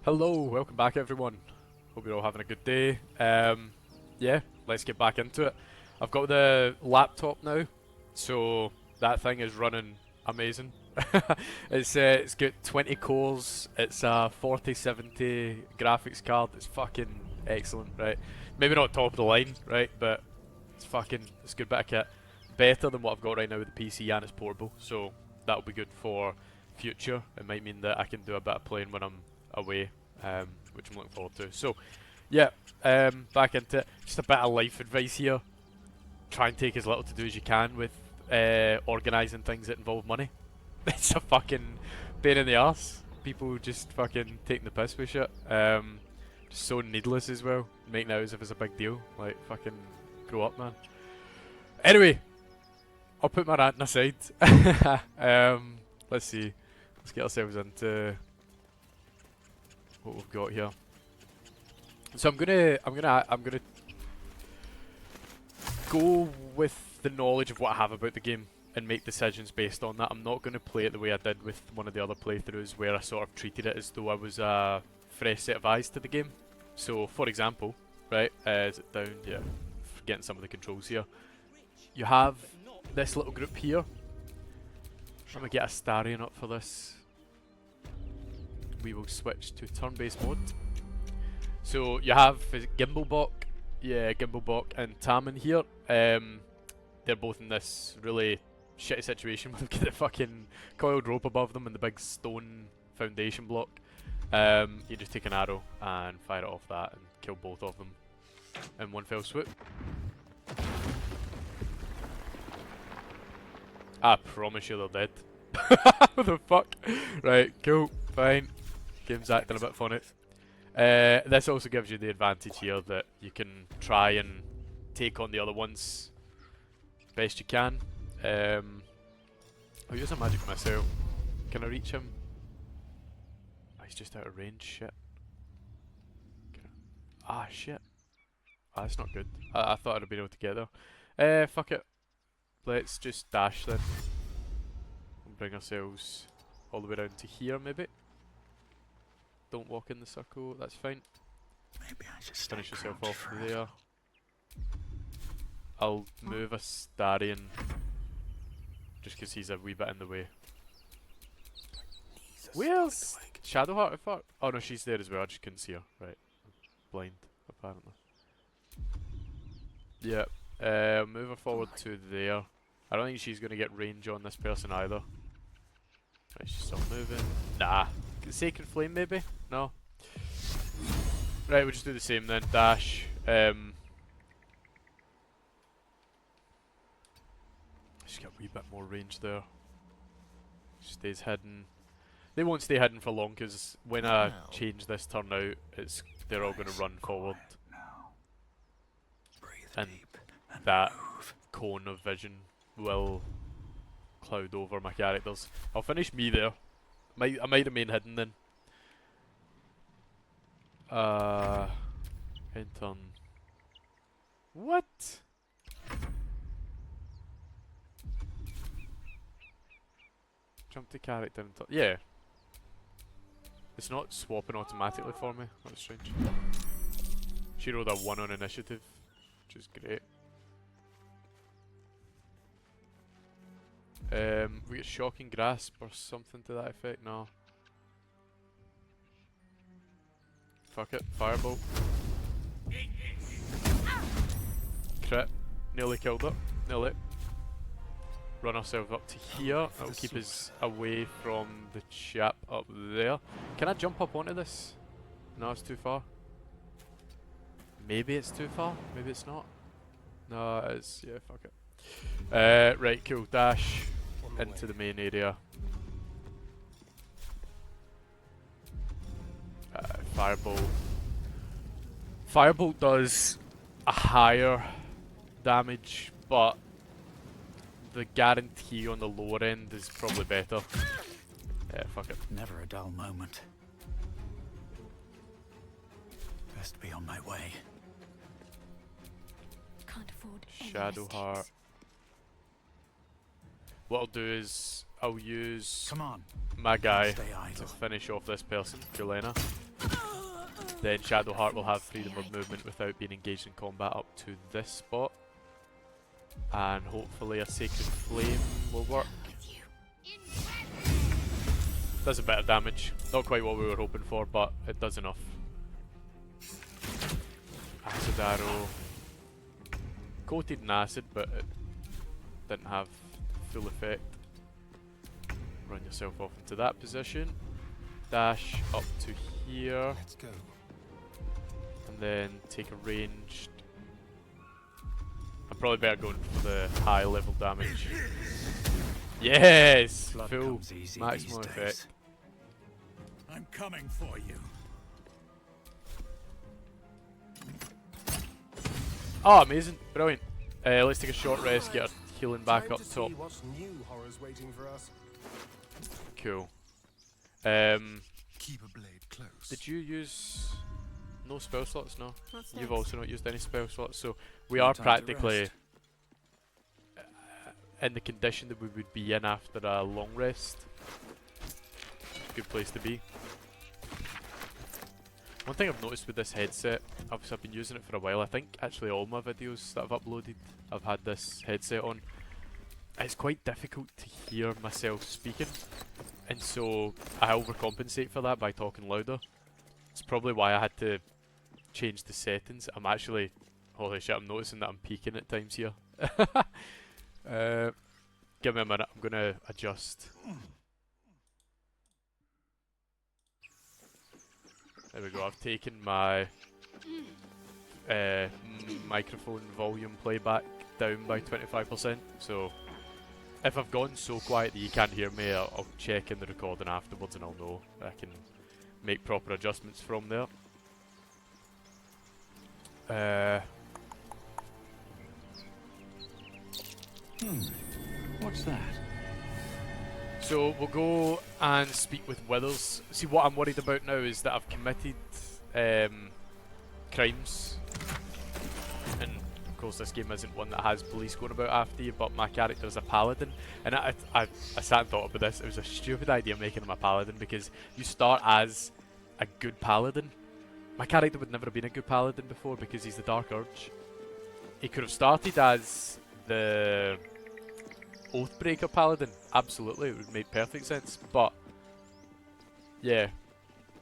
Hello, welcome back everyone. Hope you're all having a good day. Yeah, let's get back into it. I've got the laptop now, so that thing is running amazing. It's got 20 cores, it's a 4070 graphics card, it's fucking excellent, right? Maybe not top of the line, right, but it's a good bit of kit. Better than what I've got right now with the PC, and it's portable, so that'll be good for future. It might mean that I can do a bit of playing when I'm away, which I'm looking forward to. So, yeah, back into it. Just a bit of life advice here. Try and take as little to do as you can with organising things that involve money. It's a fucking pain in the arse. People just fucking taking the piss with shit. Just so needless as well. Making out as if it's a big deal. Like, fucking grow up, man. Anyway, I'll put my ranting aside. Let's see. Let's get ourselves into what we've got here. So I'm gonna go with the knowledge of what I have about the game and make decisions based on that. I'm not gonna play it the way I did with one of the other playthroughs, where I sort of treated it as though I was a fresh set of eyes to the game. So, for example, right, is it down? Yeah, forgetting some of the controls here. You have this little group here. Let me get a Starion up for this. We will switch to turn-based mode. So you have Gimblebok, Gimblebok and Taman here. They're both in this really shitty situation with the fucking coiled rope above them and the big stone foundation block. You just take an arrow and fire it off that and kill both of them in one fell swoop. I promise you they're dead. What the fuck? Right, cool, fine. Game's acting a bit funny. This also gives you the advantage here that you can try and take on the other ones best you can. I'll use a magic missile. Can I reach him? Oh, he's just out of range, shit. Ah, shit. Ah, that's not good. I thought I'd been able to get there. Fuck it. Let's just dash then. And bring ourselves all the way down to here, maybe. Don't walk in the circle, that's fine. Maybe I should Finish yourself off there. I'll move a Starion just because he's a wee bit in the way. Where's Shadowheart? Oh no, she's there as well, I just couldn't see her. Right. Blind, apparently. Yeah. Move her forward to there. I don't think she's going to get range on this person either. Right, she's still moving. Nah. Sacred Flame maybe? No? Right, we'll just do the same then. Dash. Just get a wee bit more range there. Stays hidden. They won't stay hidden for long because when I change this turn out, they're all going to run forward. And that cone of vision will cloud over my characters. I'll finish me there. I might remain hidden then. End turn. What? Jump to character and yeah. It's not swapping automatically for me. That's strange. She rolled a 1 on initiative, which is great. We get Shocking Grasp or something to that effect? No. Fuck it, Firebolt. Crit. Nearly killed it. Nearly. Run ourselves up to here. That'll keep us away from the chap up there. Can I jump up onto this? No, it's too far. Maybe it's too far. Maybe it's not. No, it is. Yeah, fuck it. Right, cool. Dash into the main area. Firebolt. Firebolt does a higher damage, but the guarantee on the lower end is probably better. Yeah, fuck it. Never a dull moment. Best be on my way. Can't afford any Shadowheart. mistakes. What I'll do is I'll use Come on. my guy Stay to idle. finish off this person, Gulena. Then Shadowheart will have freedom of movement without being engaged in combat up to this spot. And hopefully a Sacred Flame will work. Does a bit of damage. Not quite what we were hoping for, but it does enough. Acid Arrow. Coated in acid, but it didn't have full effect. Run yourself off into that position. Dash up to here. Let's go. And then take a ranged. I'm probably better going for the high level damage. Yes! Blood Full comes easy maximum these effect. days. I'm coming for you. Oh, amazing. Brilliant. Let's take a short rest, get our healing back Time up to top. see what's new horrors waiting for us. Cool. Keep a blade close. Did you use no spell slots? No. What's You've next? also not used any spell slots, so we No are time to practically rest. in the condition that we would be in after a long rest. Good place to be. One thing I've noticed with this headset, obviously I've been using it for a while, I think actually all my videos that I've uploaded, I've had this headset on. It's quite difficult to hear myself speaking, and so I overcompensate for that by talking louder. It's probably why I had to change the settings. I'm actually, holy shit, I'm noticing that I'm peaking at times here. Give me a minute, I'm gonna adjust. There we go, I've taken my microphone volume playback down by 25%, so if I've gone so quiet that you can't hear me, I'll check in the recording afterwards and I'll know. I can make proper adjustments from there. What's that? So we'll go and speak with Withers. See, what I'm worried about now is that I've committed crimes, and of course this game isn't one that has police going about after you, but my character is a paladin, and I sat and thought about this. It was a stupid idea making him a paladin, because you start as a good paladin. My character would never have been a good paladin before because he's the Dark Urge. He could have started as the Oathbreaker paladin, absolutely, it would make perfect sense, but yeah,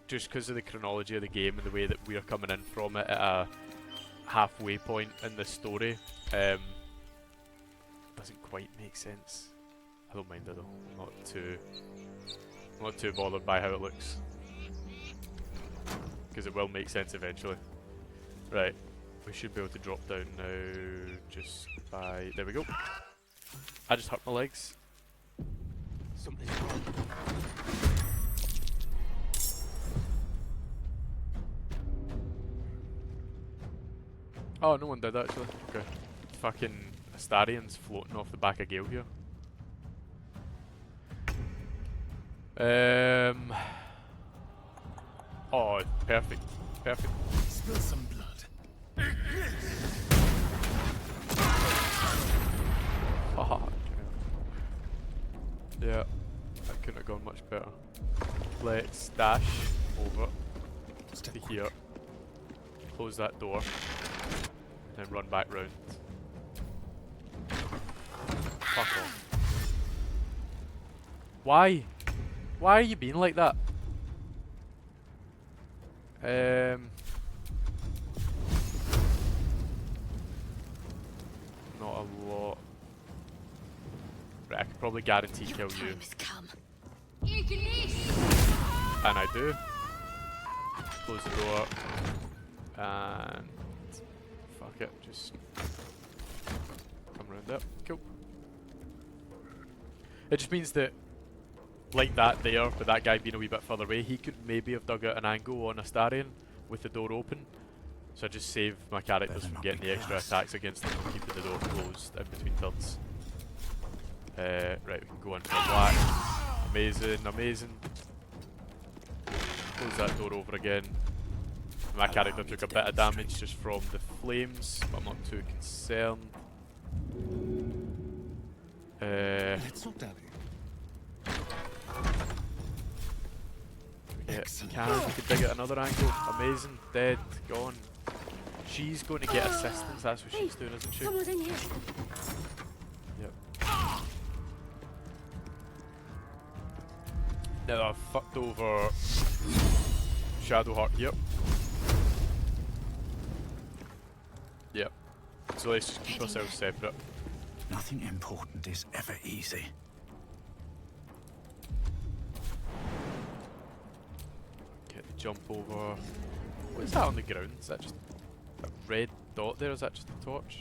just because of the chronology of the game and the way that we're coming in from it at a halfway point in the story, doesn't quite make sense. I don't mind it though, I'm not too bothered by how it looks, because it will make sense eventually. Right, we should be able to drop down now just by, there we go. I just hurt my legs. Something's wrong. Oh, no one did actually. Okay. Fucking Astarians floating off the back of Gale here. Oh, perfect. Perfect. Spill some blood. Haha. Yeah, that couldn't have gone much better. Let's dash over Step to quick. here, close that door, and then run back round. Fuck off. Why? Why are you being like that? Not a lot. Right, I could probably guarantee kill you. And I do. Close the door. And fuck it, just come around there. Cool. It just means that, like that there, with that guy being a wee bit further away, he could maybe have dug out an angle on Astarion with the door open. So I just save my characters Better from not getting be the extra fast. attacks against them and keeping the door closed in between turns. Right, we can go in for a black. Amazing, amazing. Close that door over again. My character took a bit of damage just from the flames, but I'm not too concerned. Let's not dally. Excellent. We can dig at another angle. Amazing. Dead. Gone. She's going to get assistance. That's what she's doing, isn't she? Someone's in here. Yep. Now I've fucked over Shadowheart here. Yep. So let's just keep ourselves separate. Nothing important is ever easy. Get the jump over. What is that on the ground? Is that just a red dot there? Is that just a torch?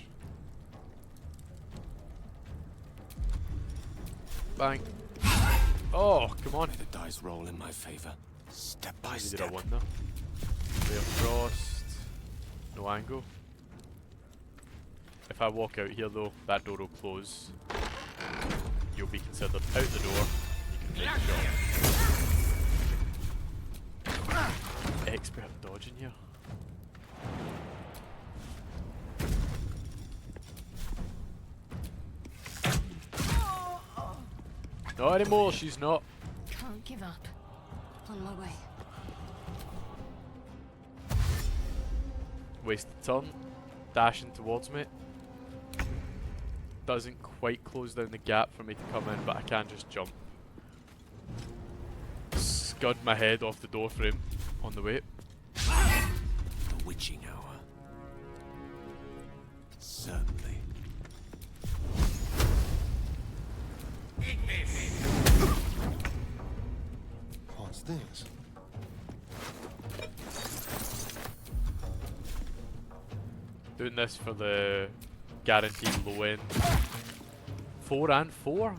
Bang. Oh, come on. May the dice roll in my favor. Step by Maybe did step. I win there? Way of frost. No angle. If I walk out here though, that door will close. You'll be considered out the door. You can take a shot. Expert at dodging here. Not anymore, she's not. Can't give up. On my way. Wasted turn. Dashing towards me. Doesn't quite close down the gap for me to come in, but I can just jump. Scud my head off the door frame on the way. The witching hour. Certainly. What's this? Doing this for the guaranteed low end. 4 and 4?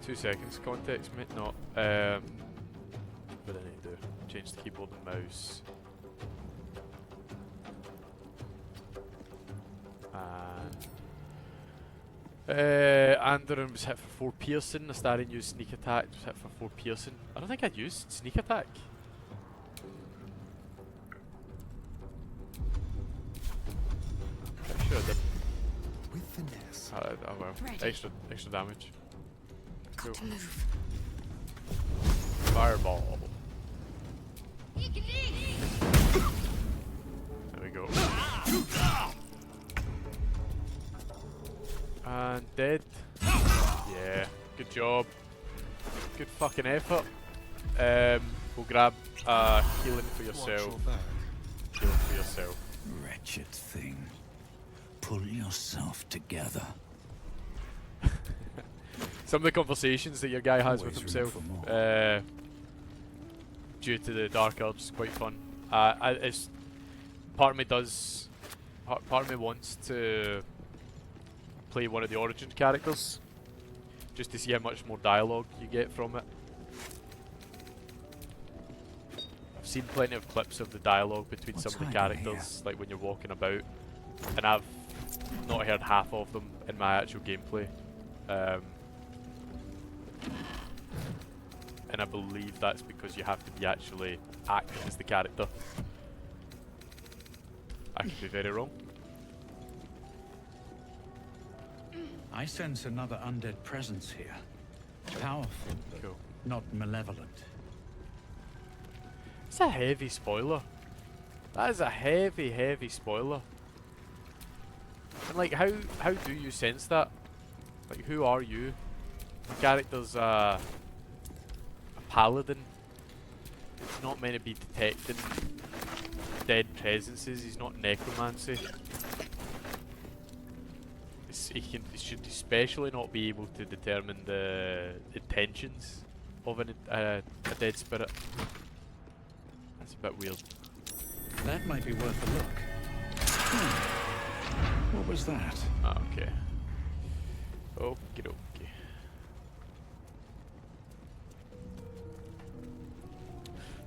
2 seconds context, mate. Not. What do I need to do? Change the keyboard and mouse. And Anderon was hit for 4 piercing. Astarion used sneak attack, was hit for 4 piercing. I don't think I'd used sneak attack. Pretty sure I did. With finesse. Oh well. Ready. Extra damage. Got Cool. to move. Fireball. There we go. And dead. Yeah, good job. Good fucking effort. We'll grab healing for Watch yourself. your back. Healing for yourself. Wretched thing. Pull yourself together. Some of the conversations that your guy has with Always room himself, for more. due to the Dark Urge, is quite fun. It's part of me does, part of me wants to play one of the Origin characters, just to see how much more dialogue you get from it. I've seen plenty of clips of the dialogue between What's some of the hiding characters, like when you're walking about, and I've not heard half of them in my actual gameplay. And I believe that's because you have to be actually acting as the character. I could be very wrong. I sense another undead presence here. Powerful, but Cool. not malevolent. It's a heavy spoiler. That is a heavy, heavy spoiler. And like, how do you sense that? Like, who are you? The character's a paladin. He's not meant to be detecting dead presences. He's not necromancy. He should especially not be able to determine the intentions of a dead spirit. That's a bit weird. That might be worth a look. What was that? Ah, okay. Okie dokie.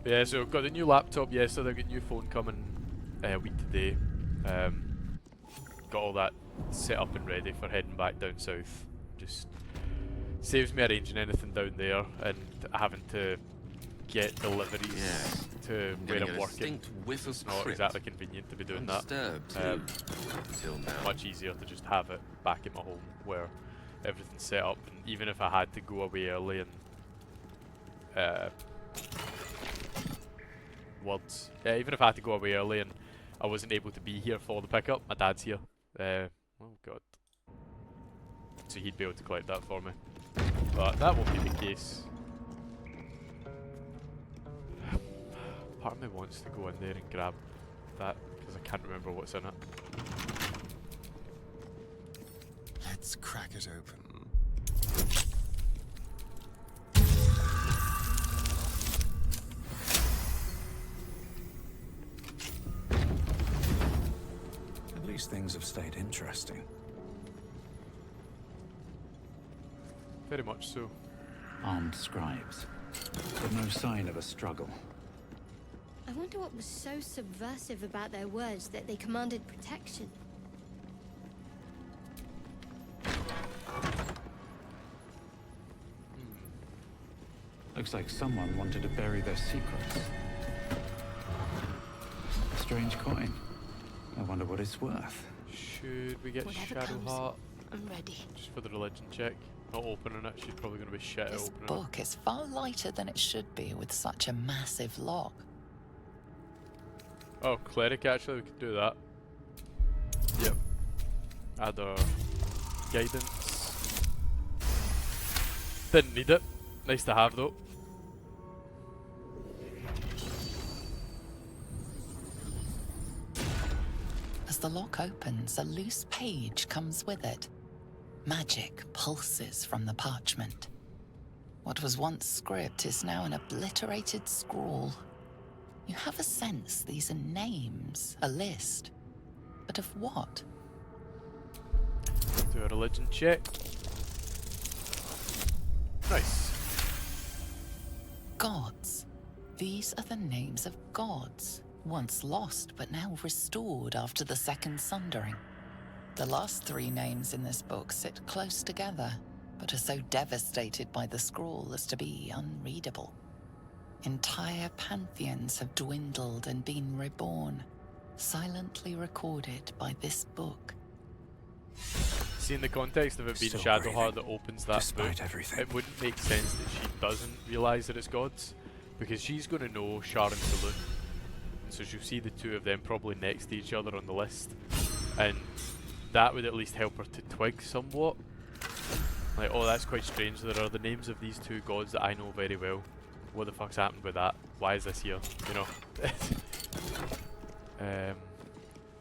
Yeah, so got the new laptop yesterday, got a new phone coming a week today. Got all that set up and ready for heading back down south. Just saves me arranging anything down there and having to get deliveries Yes. to I'm where getting I'm a working. distinct whiff of It's not crypt. exactly convenient to be doing that. Undisturbed, too. Until now. Much easier to just have it back at my home where everything's set up, and even if I had to go away early and words. Yeah, even if I had to go away early and I wasn't able to be here for the pickup, my dad's here. Oh god. So he'd be able to collect that for me. But that won't be the case. Part of me wants to go in there and grab that, because I can't remember what's in it. Let's crack it open. At least things have stayed interesting. Very much so. Armed scribes, but no sign of a struggle. I wonder what was so subversive about their words that they commanded protection. Looks like someone wanted to bury their secrets. A strange coin. I wonder what it's worth. Should we get Whatever Shadow comes, Heart? I'm ready. Just for the religion check. Not opening it, she's probably going to be shit at This opening book is far lighter than it should be with such a massive lock. it. Oh, cleric actually, we could do that. Yep. Add our guidance. Didn't need it. Nice to have though. As the lock opens, a loose page comes with it. Magic pulses from the parchment. What was once script is now an obliterated scrawl. You have a sense these are names, a list. But of what? Do a religion check. Nice. Gods. These are the names of gods, once lost but now restored after the Second Sundering. The last three names in this book sit close together, but are so devastated by the scroll as to be unreadable. Entire pantheons have dwindled and been reborn, silently recorded by this book. See, in the context of it being Still Shadowheart breathing, that opens that despite book, everything. it wouldn't make sense that she doesn't realise that it's gods, because she's going to know Sharon Saloon. So she'll see the two of them probably next to each other on the list, and that would at least help her to twig somewhat. Like, oh, that's quite strange, there are the names of these two gods that I know very well. What the fuck's happened with that? Why is this here? You know?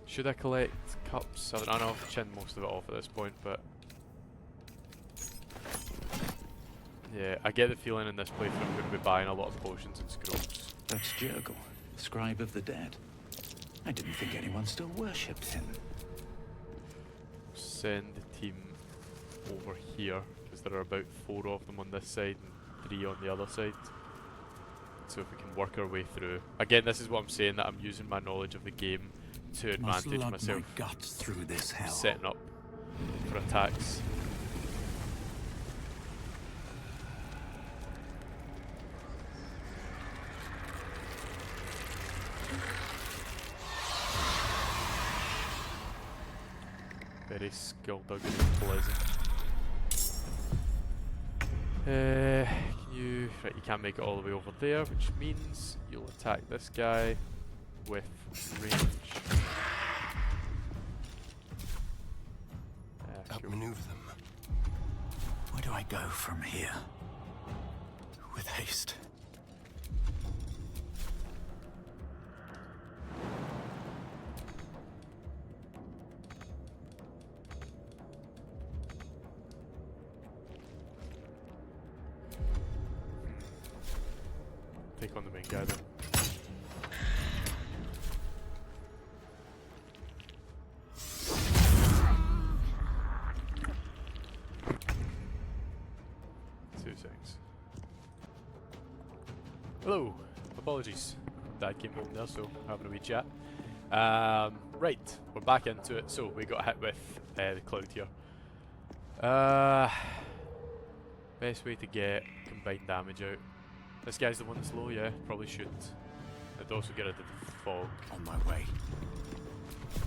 Should I collect cups? I know I've chinned most of it off at this point, but yeah, I get the feeling in this playthrough I'm going to be buying a lot of potions and scrolls. That's Jurgle, scribe of the dead. I didn't think anyone still worshipped him. Send the team over here, because there are about 4 of them on this side and 3 on the other side. So if we can work our way through. Again, this is what I'm saying, that I'm using my knowledge of the game to Must advantage lug myself, my guts through this hell. setting up for attacks. Very skullduggery and pleasant. Can you... Right, you can't make it all the way over there, which means you'll attack this guy with range. Cool. Outmaneuver them. Where do I go from here? With haste. Take on the main guy then. Two things. Hello. Apologies. Dad came home there, so having a wee chat. Right, we're back into it. So we got hit with the cloud here. Best way to get combined damage out. This guy's the one that's low, yeah, probably should. I'd also get rid of the fog. On my way.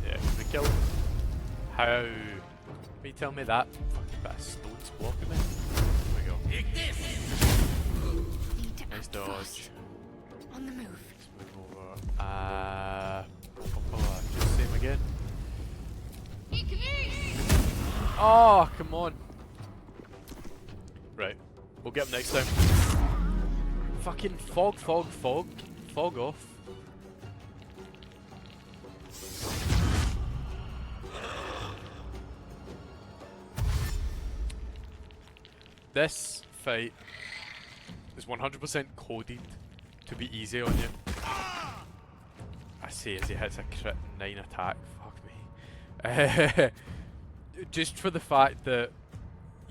Yeah, can we kill him? How? Can you tell me that? Fucking bit of stone's blocking me. There we go. Need to Nice act dodge. fast. On the move. Move over. Just same again. Oh, come on. Right. We'll get him next time. Fucking fog. Fog off. This fight is 100% coded to be easy on you. I say as he hits a crit 9 attack. Fuck me. Just for the fact that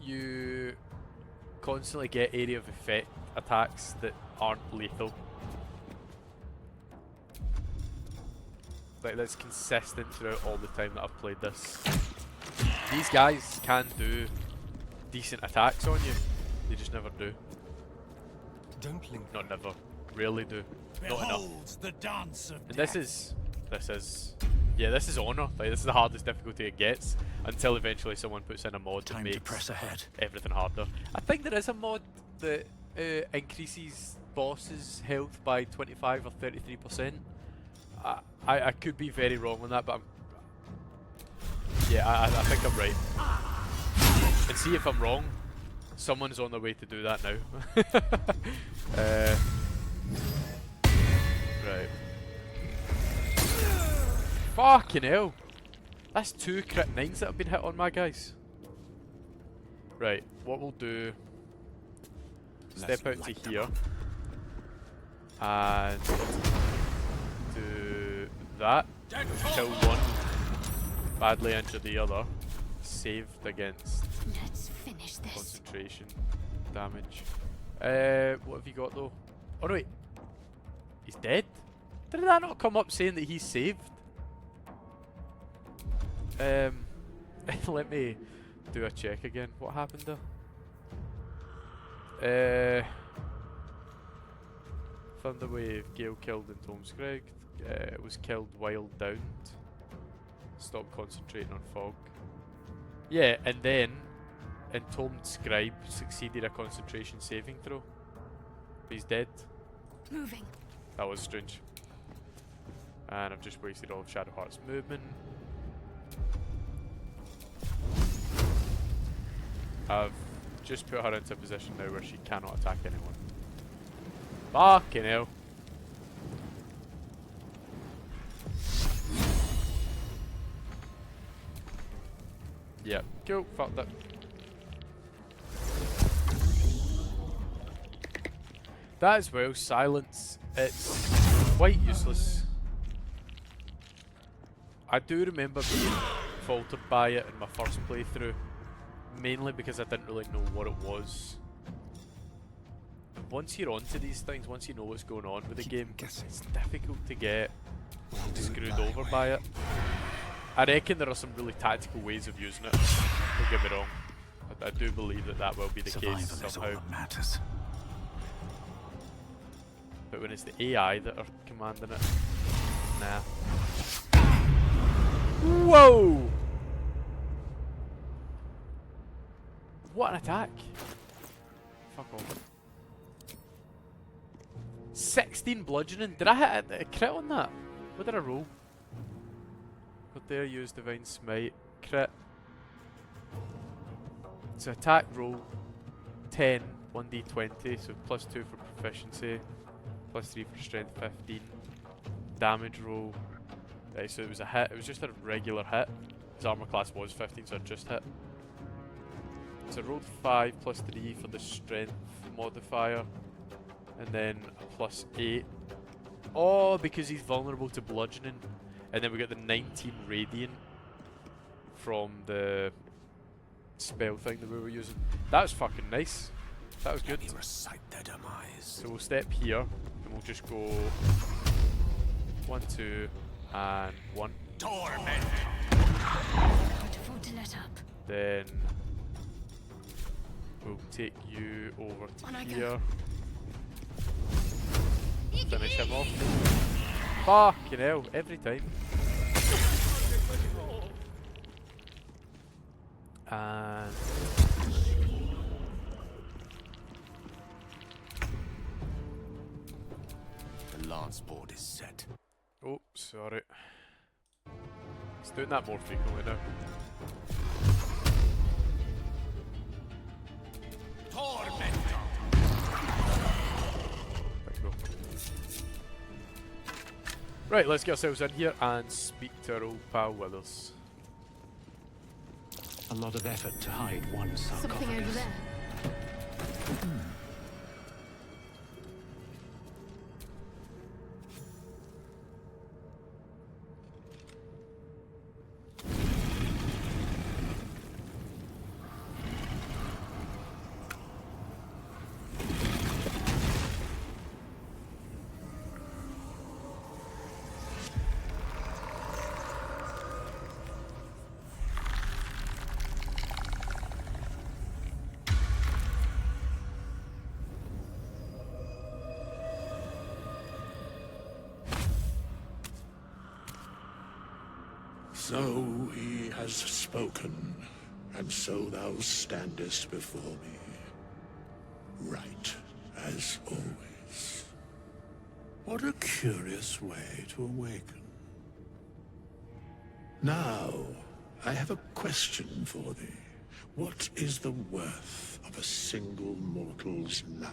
you constantly get area of effect attacks that aren't lethal. Like, that's consistent throughout all the time that I've played this. These guys can do decent attacks on you. They just never do. Don't linger. Not never. Rarely do. Not enough. The dance of And this is honor. Like, this is the hardest difficulty it gets until eventually someone puts in a mod that time makes to press ahead. everything harder. I think there is a mod that increases bosses' health by 25 or 33%. I could be very wrong on that, but I think I'm right. And see if I'm wrong, someone's on their way to do that now. Right. Fucking hell. That's 2 crit 9s that have been hit on my guys. Right, what we'll do... Step out to here. And... do that. Kill one. Badly injure the other. Saved against Let's finish this. concentration damage. What have you got though? Oh no, wait. He's dead? Did that not come up saying that he's saved? Let me do a check again. What happened there? Thunderwave, Gale killed in Tomescrag. Was killed while downed. Stop concentrating on fog. Yeah, and then Entombed Scribe succeeded a concentration saving throw. He's dead. Moving. That was strange. And I've just wasted all of Shadowheart's movement. I've just put her into a position now where she cannot attack anyone. Fucking hell. Yeah, cool, fuck that. That as well, silence, it's quite useless. I do remember being faltered by it in my first playthrough, mainly because I didn't really know what it was. Once you're onto these things, once you know what's going on with the game, it's difficult to get screwed over by it. I reckon there are some really tactical ways of using it, don't get me wrong. I do believe that that will be the case somehow. Matters. But when it's the AI that are commanding it, nah. Whoa! What an attack! Fuck off. 16 bludgeoning. Did I hit a crit on that? What did I roll? But there, use Divine Smite. Crit. So attack roll 10, 1d20, so plus 2 for proficiency, plus 3 for strength 15. Damage roll. Right, so it was a hit. It was just a regular hit. His armor class was 15, so I just hit. So I rolled 5 plus 3 for the strength modifier. And then a plus 8. Oh, because he's vulnerable to bludgeoning. And then we got the 19 radiant from the spell thing that we were using. That was fucking nice. That was good. Let me recite their demise. So we'll step here and we'll just go 1, 2, and 1. Torment! Can't afford to let up. Then we'll take you over to On I go. here. Finish him off. Fucking hell, every time. And The lance board is set. Oh, sorry. It's doing that more frequently now. Tormentor! There you go. Right, let's get ourselves in here and speak to our old pal Withers. A lot of effort to hide one sarcophagus. Something over there. So he has spoken, and so thou standest before me, right as always. What a curious way to awaken. Now, I have a question for thee. What is the worth of a single mortal's life?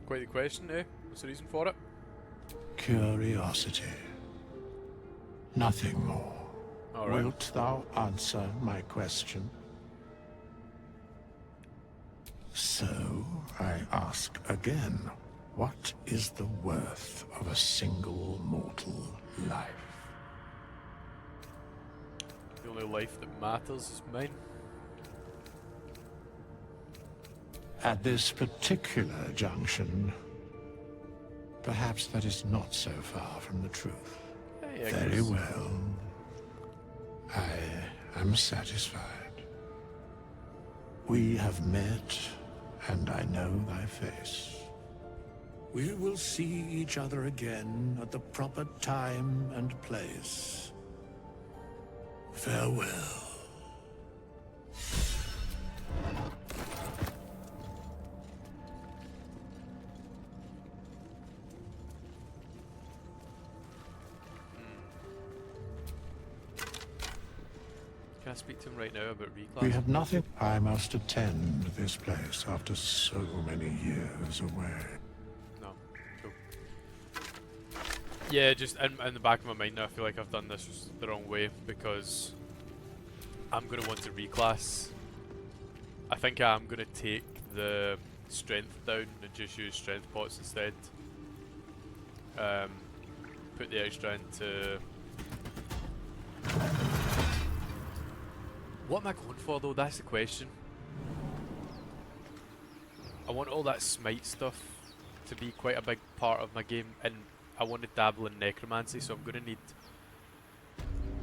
Quite the question, eh? What's the reason for it? Curiosity. Nothing more. Alright. Wilt thou answer my question? So, I ask again, what is the worth of a single mortal life? The only life that matters is mine. At this particular junction, perhaps that is not so far from the truth. Hey, I Very guess. well. I am satisfied. We have met, and I know thy face. We will see each other again at the proper time and place. Farewell. Can I speak to him right now about reclass? We have nothing. I must attend this place after so many years away. No. Cool. Yeah, just in the back of my mind now, I feel like I've done this the wrong way because I'm going to want to reclass. I think I'm going to take the strength down and just use strength pots instead. Put the extra into... What am I going for though? That's the question. I want all that smite stuff to be quite a big part of my game, and I want to dabble in necromancy, so I'm going to need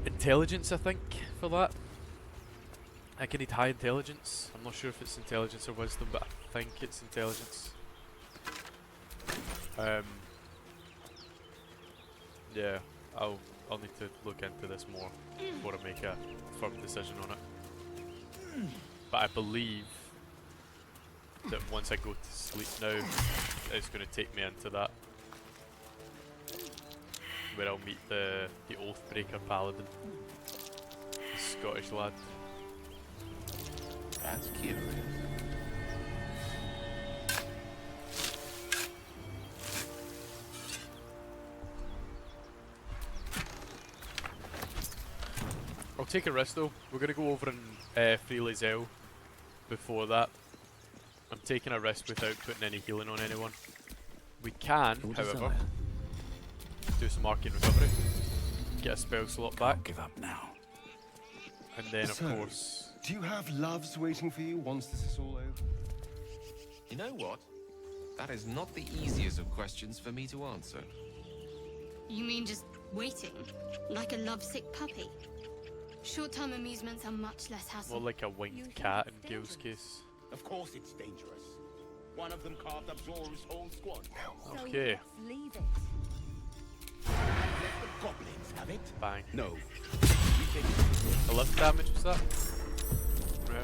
intelligence, I think, for that. I can need high intelligence. I'm not sure if it's intelligence or wisdom, but I think it's intelligence. Yeah, I'll need to look into this more before I make a firm decision on it. But I believe that once I go to sleep now, it's going to take me into that, where I'll meet the Oathbreaker Paladin, the Scottish lad. That's curious. I'll take a risk though. We're going to go over in Free Zell before that. I'm taking a risk without putting any healing on anyone. We can, however, do some arcane recovery, get a spell slot back, Give up now. and then of So, course... Do you have loves waiting for you once this is all over? You know what? That is not the easiest of questions for me to answer. You mean just waiting? Like a lovesick puppy? Short-term amusements are much less hassle. More like a winged cat in Gale's case. Of course it's dangerous. One of them carved up Zor's whole squad. Okay. Leave it. Let the goblins have it. Bang. No. 11 damage was that? Yeah.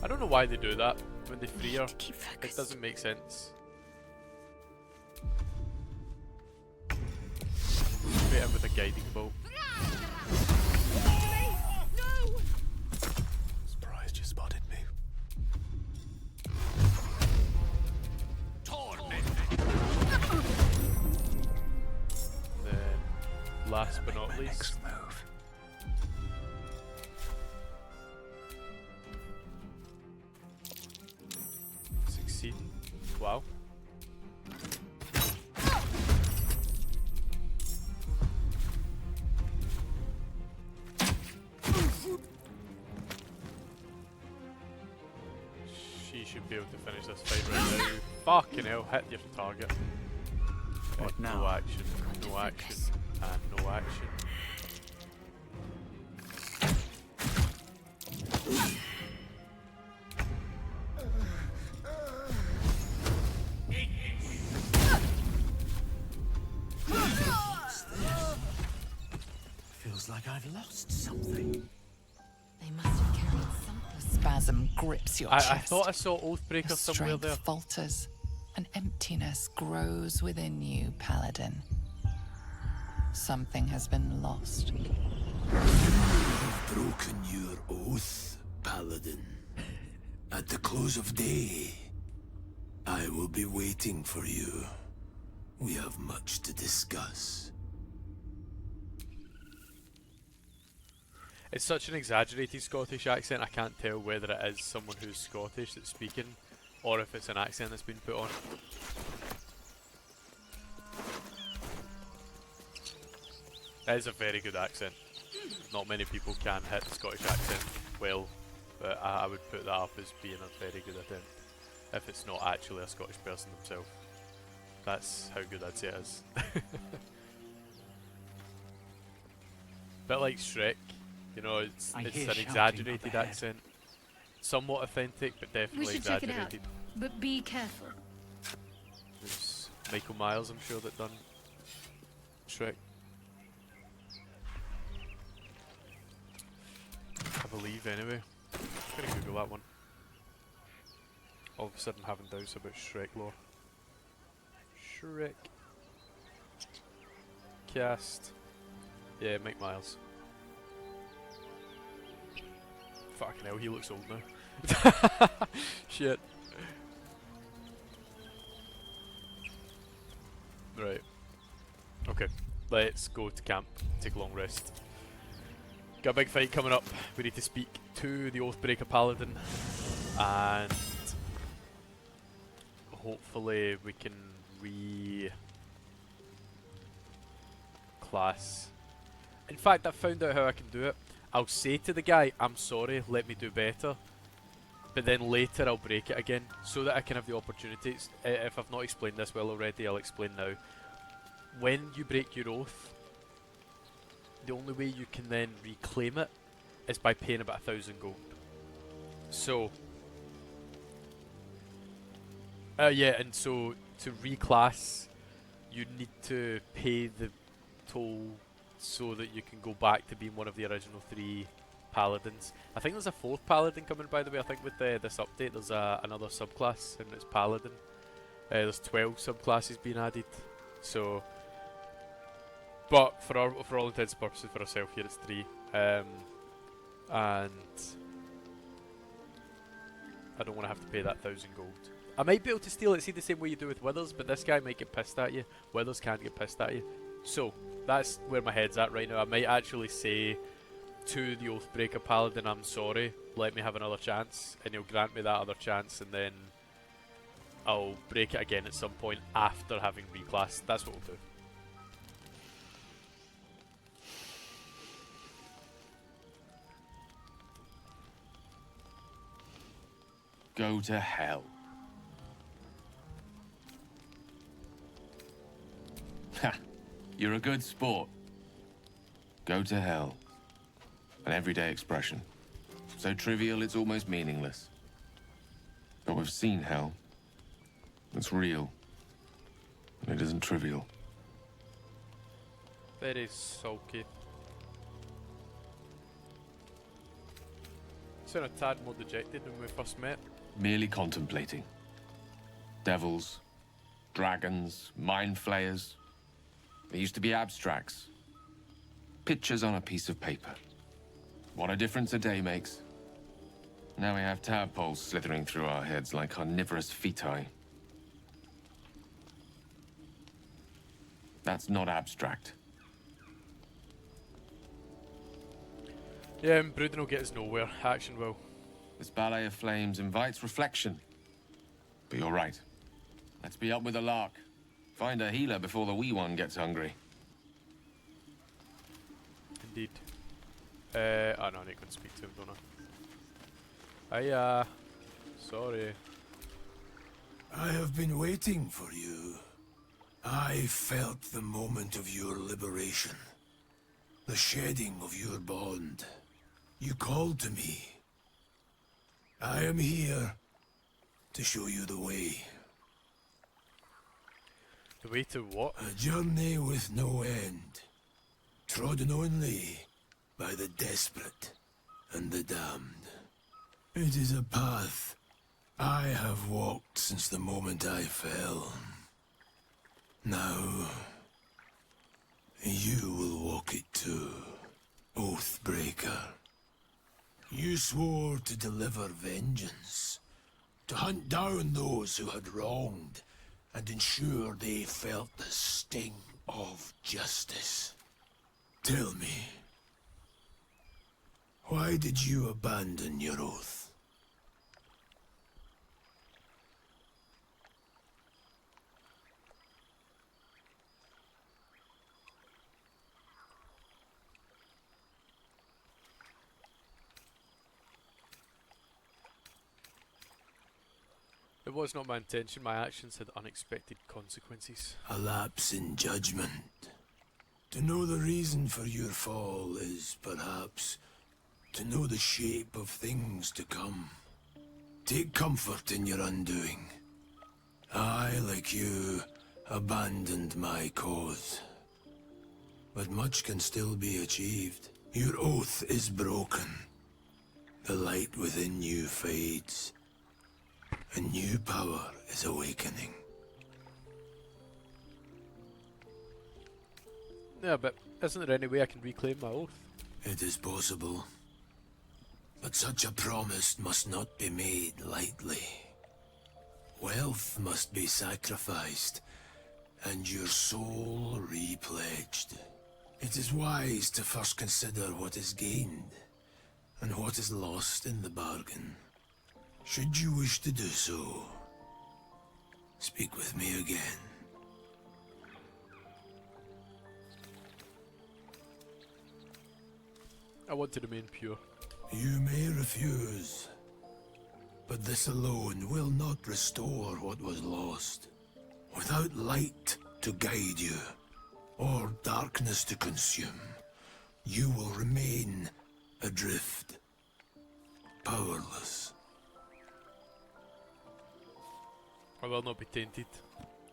I don't know why they do that when they free her. Keep It focused. doesn't make sense. Straight in with a guiding bolt. Surprised you spotted me. Then, last but not least, Move. succeeding. Wow. She should be able to finish this fight right now. Fucking hell, hit your target. What No now? action, no action, and no action. Feels like I've lost something. They must have carried some. A spasm grips your chest. I thought I saw Oathbreaker Your somewhere strength there. falters. An emptiness grows within you, Paladin. Something has been lost. You've broken your oath, Paladin. At the close of day, I will be waiting for you. We have much to discuss. It's such an exaggerated Scottish accent, I can't tell whether it is someone who's Scottish that's speaking, or if it's an accent that's been put on. It is a very good accent. Not many people can hit the Scottish accent well, but I would put that up as being a very good attempt. If it's not actually a Scottish person themselves. That's how good I'd say it is. Bit like Shrek, you know, it's I an hear shouting exaggerated up ahead. accent. Somewhat authentic, but We definitely should check it out, exaggerated. but be careful. It's Michael Myers, I'm sure, that done Shrek. I believe, anyway. I'm gonna Google that one. All of a sudden having doubts about Shrek lore. Shrek. Cast. Yeah, Mike Myers. Fucking hell, he looks old now. Shit. Right. Okay, let's go to camp, take a long rest. Got a big fight coming up. We need to speak to the Oathbreaker Paladin, and hopefully we can class. In fact, I found out how I can do it. I'll say to the guy, I'm sorry, let me do better. But then later I'll break it again, so that I can have the opportunities. If I've not explained this well already, I'll explain now. When you break your oath, the only way you can then reclaim it is by paying about 1,000 gold. So, yeah, and so to reclass, you need to pay the toll so that you can go back to being one of the original 3 paladins. I think there's a 4th paladin coming, by the way. I think with this update there's another subclass, and it's paladin. There's 12 subclasses being added. So, but for all intents and purposes for ourselves here, it's 3. And I don't want to have to pay that 1,000 gold. I might be able to steal it, see, the same way you do with Withers, but this guy might get pissed at you. Withers can't get pissed at you. So, that's where my head's at right now. I might actually say to the Oathbreaker Paladin, I'm sorry, let me have another chance, and he'll grant me that other chance, and then I'll break it again at some point after having reclassed. That's what we'll do. Go to hell. Ha! You're a good sport. Go to hell. An everyday expression. So trivial it's almost meaningless. But we've seen hell. It's real. And it isn't trivial. Very sulky. sound a tad more dejected when we first met. Merely contemplating. Devils, dragons, mind flayers. They used to be abstracts. Pictures on a piece of paper. What a difference a day makes. Now we have tadpoles slithering through our heads like carnivorous feti. That's not abstract. Yeah, and brooding will get us nowhere. Action will. This ballet of flames invites reflection. But you're right. Let's be up with the lark. Find a healer before the wee one gets hungry. Indeed. Oh no, I need to go and speak to him, don't I? Hiya. Sorry. I have been waiting for you. I felt the moment of your liberation. The shedding of your bond. You called to me. I am here to show you the way. The way to what? A journey with no end. Trodden only by the desperate and the damned. It is a path I have walked since the moment I fell. Now, you will walk it too, Oathbreaker. You swore to deliver vengeance, to hunt down those who had wronged, and ensure they felt the sting of justice. Tell me, why did you abandon your oath? It was not my intention. My actions had unexpected consequences. A lapse in judgment. To know the reason for your fall is, perhaps, to know the shape of things to come. Take comfort in your undoing. I, like you, abandoned my cause. But much can still be achieved. Your oath is broken. The light within you fades. A new power is awakening. Yeah, but isn't there any way I can reclaim my oath? It is possible. But such a promise must not be made lightly. Wealth must be sacrificed, and your soul repledged. It is wise to first consider what is gained, and what is lost in the bargain. Should you wish to do so, speak with me again. I want to remain pure. You may refuse, but this alone will not restore what was lost. Without light to guide you, or darkness to consume, you will remain adrift, powerless. I will not be tainted.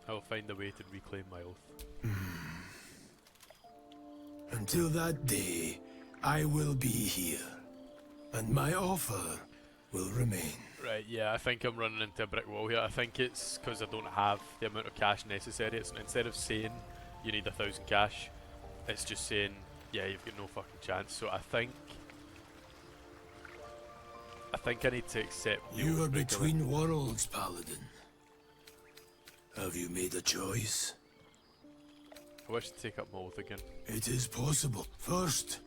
I will find a way to reclaim my oath. Until that day, I will be here, and my offer will remain. Right, yeah, I think I'm running into a brick wall here. I think it's because I don't have the amount of cash necessary. It's instead of saying you need 1,000 cash, it's just saying, yeah, you've got no fucking chance. So I think I need to accept the You are Oathbreaker. between worlds, Paladin. Have you made a choice? I wish to take up my oath again. It is possible. First,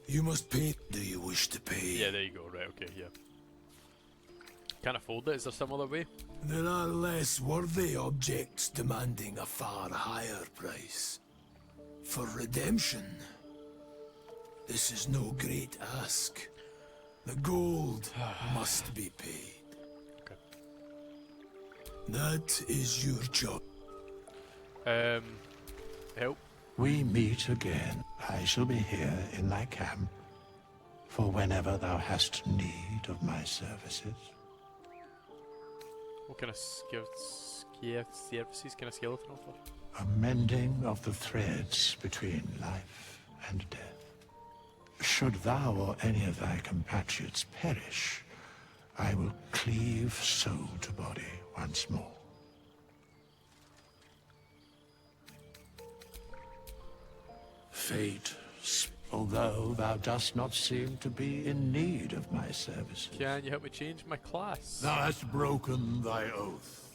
you must pay. Do you wish to pay? Yeah, there you go. Right, okay, yeah. Can't afford it. Is there some other way? There are less worthy objects demanding a far higher price. For redemption, this is no great ask. The gold must be paid. Okay. That is your job. Help. We meet again. I shall be here in thy camp for whenever thou hast need of my services. What kind of services can a skeleton offer? A mending of the threads between life and death. Should thou or any of thy compatriots perish, I will cleave soul to body once more. Fate, although thou dost not seem to be in need of my services. Can you help me change my class? Thou hast broken thy oath.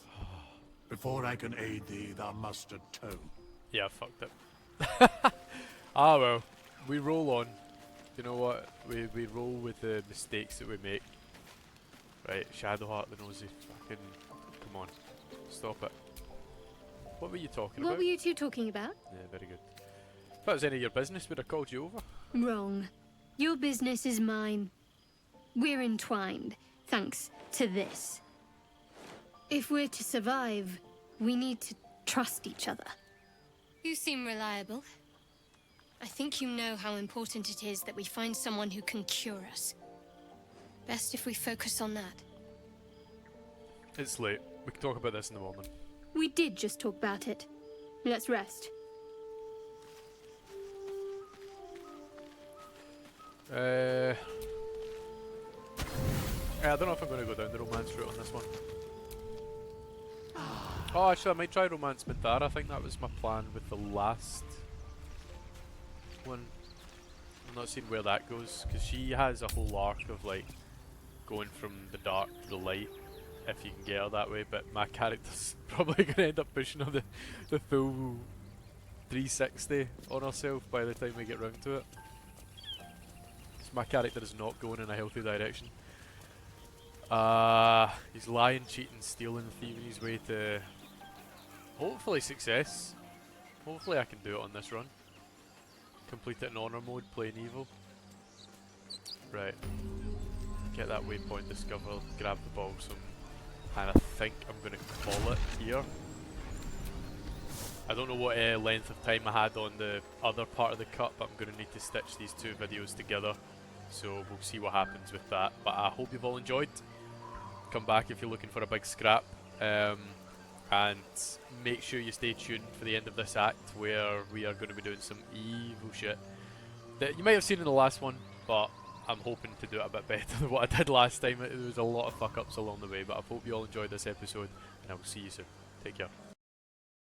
Before I can aid thee, thou must atone. Yeah, I fucked it. Ah well, we roll on. You know what? We roll with the mistakes that we make. Right, Shadowheart the nosy. Fucking, come on, stop it. What were you talking What about? were you two talking about? Yeah, very good. If that was any of your business, we'd have called you over. Wrong. Your business is mine. We're entwined, thanks to this. If we're to survive, we need to trust each other. You seem reliable. I think you know how important it is that we find someone who can cure us. Best if we focus on that. It's late. We can talk about this in the morning. We did just talk about it. Let's rest. I don't know if I'm going to go down the romance route on this one. Oh, actually, I might try romance Mintara. I think that was my plan with the last one. I'm not seeing where that goes, because she has a whole arc of like going from the dark to the light, if you can get her that way, but my character's probably going to end up pushing her the full 360 on herself by the time we get round to it. So my character is not going in a healthy direction. He's lying, cheating, stealing, thieving his way to hopefully success. Hopefully I can do it on this run. Complete it in honor mode, playing evil. Right. Get that waypoint discovered, grab the balsam, and I think I'm going to call it here. I don't know what length of time I had on the other part of the cut, but I'm going to need to stitch these two videos together. So we'll see what happens with that. But I hope you've all enjoyed. Come back if you're looking for a big scrap. And make sure you stay tuned for the end of this act, where we are going to be doing some evil shit that you might have seen in the last one, but I'm hoping to do it a bit better than what I did last time. There was a lot of fuck ups along the way, but I hope you all enjoyed this episode, and I will see you soon. Take care.